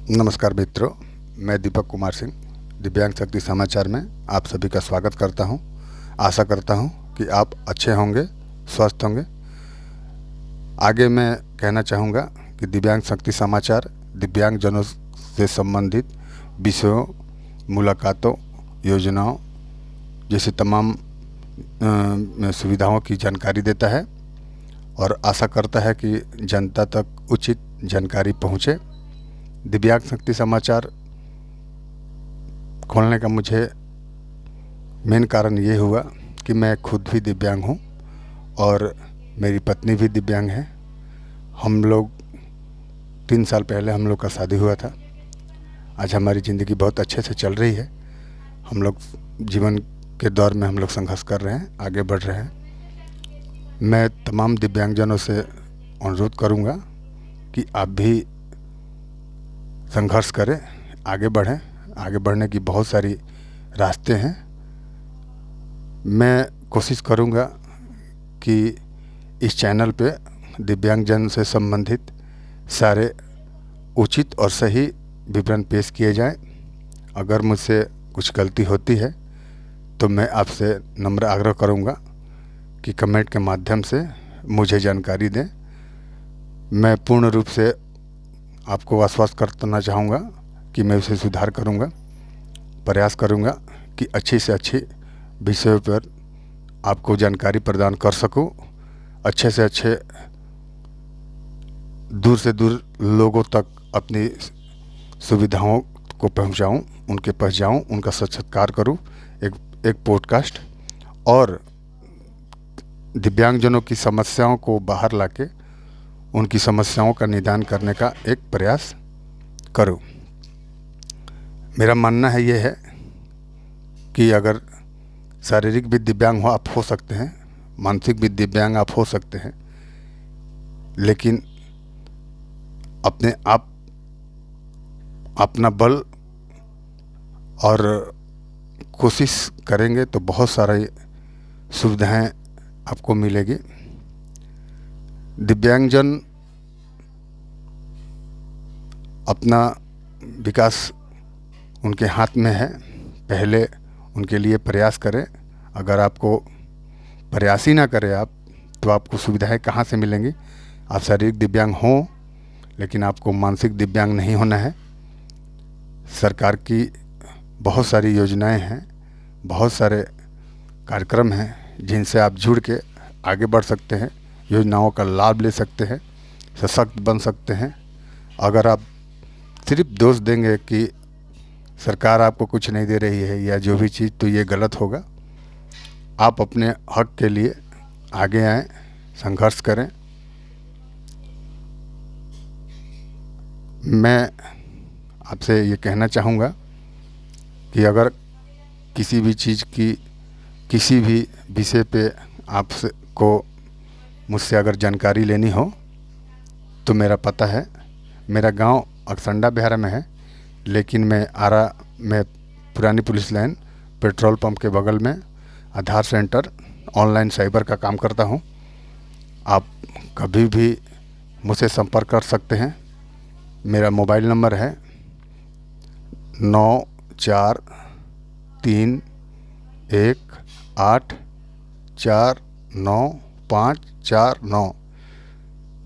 नमस्कार मित्रों, मैं दीपक कुमार सिंह दिव्यांग शक्ति समाचार में आप सभी का स्वागत करता हूं। आशा करता हूं कि आप अच्छे होंगे, स्वस्थ होंगे। आगे मैं कहना चाहूँगा कि दिव्यांग शक्ति समाचार दिव्यांगजनों से संबंधित विषयों, मुलाकातों, योजनाओं जैसे तमाम सुविधाओं की जानकारी देता है और आशा करता है कि जनता तक उचित जानकारी पहुँचे। दिव्यांग शक्ति समाचार खोलने का मुझे मेन कारण ये हुआ कि मैं खुद भी दिव्यांग हूँ और मेरी पत्नी भी दिव्यांग है। हम लोग 3 साल पहले हम लोग का शादी हुआ था। आज हमारी ज़िंदगी बहुत अच्छे से चल रही है। हम लोग जीवन के दौर में हम लोग संघर्ष कर रहे हैं, आगे बढ़ रहे हैं। मैं तमाम दिव्यांगजनों से अनुरोध करूँगा कि आप भी संघर्ष करें, आगे बढ़ें। आगे बढ़ने की बहुत सारी रास्ते हैं। मैं कोशिश करूंगा कि इस चैनल पे दिव्यांगजन से संबंधित सारे उचित और सही विवरण पेश किए जाएं। अगर मुझसे कुछ गलती होती है तो मैं आपसे नम्र आग्रह करूंगा कि कमेंट के माध्यम से मुझे जानकारी दें। मैं पूर्ण रूप से आपको आश्वस्त करना चाहूँगा कि मैं उसे सुधार करूँगा, प्रयास करूँगा कि अच्छी से अच्छी विषयों पर आपको जानकारी प्रदान कर सकूँ। अच्छे से अच्छे दूर से दूर लोगों तक अपनी सुविधाओं को पहुँचाऊँ, उनके पास जाऊँ, उनका साक्षात्कार करूँ। एक पॉडकास्ट और दिव्यांगजनों की समस्याओं को बाहर लाके उनकी समस्याओं का निदान करने का एक प्रयास करूं। मेरा मानना है ये है कि अगर शारीरिक भी दिव्यांग हो आप हो सकते हैं, मानसिक भी दिव्यांग आप हो सकते हैं, लेकिन अपने आप अपना बल और कोशिश करेंगे तो बहुत सारी सुविधाएं आपको मिलेगी। दिव्यांगजन अपना विकास उनके हाथ में है। पहले उनके लिए प्रयास करें। अगर आपको प्रयास ही ना करें आप तो आपको सुविधाएं कहाँ से मिलेंगी। आप शारीरिक दिव्यांग हों लेकिन आपको मानसिक दिव्यांग नहीं होना है। सरकार की बहुत सारी योजनाएं हैं, बहुत सारे कार्यक्रम हैं जिनसे आप जुड़ के आगे बढ़ सकते हैं, योजनाओं का लाभ ले सकते हैं, सशक्त बन सकते हैं। अगर आप सिर्फ दोष देंगे कि सरकार आपको कुछ नहीं दे रही है या जो भी चीज़, तो ये गलत होगा। आप अपने हक के लिए आगे आएं, संघर्ष करें। मैं आपसे ये कहना चाहूँगा कि अगर किसी भी चीज़ की, किसी भी विषय पे आपसे को मुझसे अगर जानकारी लेनी हो तो मेरा पता है। मेरा गांव अक्संडा बिहार में है, लेकिन मैं आरा में पुरानी पुलिस लाइन पेट्रोल पंप के बगल में आधार सेंटर ऑनलाइन साइबर का काम करता हूं। आप कभी भी मुझसे संपर्क कर सकते हैं। मेरा मोबाइल नंबर है 9431849549।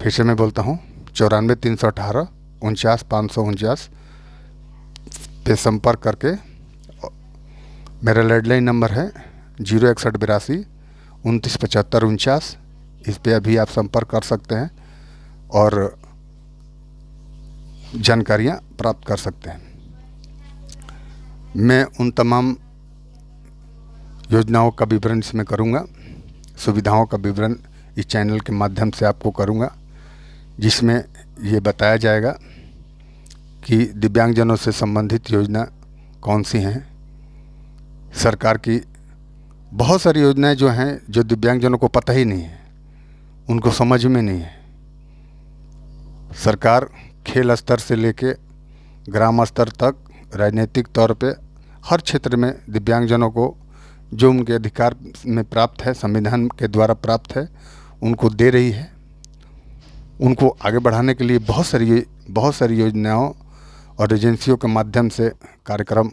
फिर से मैं बोलता हूँ 94 318 49 549 पे संपर्क करके। मेरा लैंडलाइन नंबर है 061 82 29 75 49। इस पे अभी आप संपर्क कर सकते हैं और जानकारियाँ प्राप्त कर सकते हैं। मैं उन तमाम योजनाओं का विवरण इसमें करूँगा, सुविधाओं का विवरण इस चैनल के माध्यम से आपको करूँगा, जिसमें ये बताया जाएगा कि दिव्यांगजनों से संबंधित योजना कौन सी हैं। सरकार की बहुत सारी योजनाएं जो हैं जो दिव्यांगजनों को पता ही नहीं है, उनको समझ में नहीं है। सरकार खेल स्तर से लेके ग्राम स्तर तक, राजनीतिक तौर पे हर क्षेत्र में दिव्यांगजनों को जो उनके अधिकार में प्राप्त है, संविधान के द्वारा प्राप्त है, उनको दे रही है। उनको आगे बढ़ाने के लिए बहुत सारी योजनाओं और एजेंसियों के माध्यम से कार्यक्रम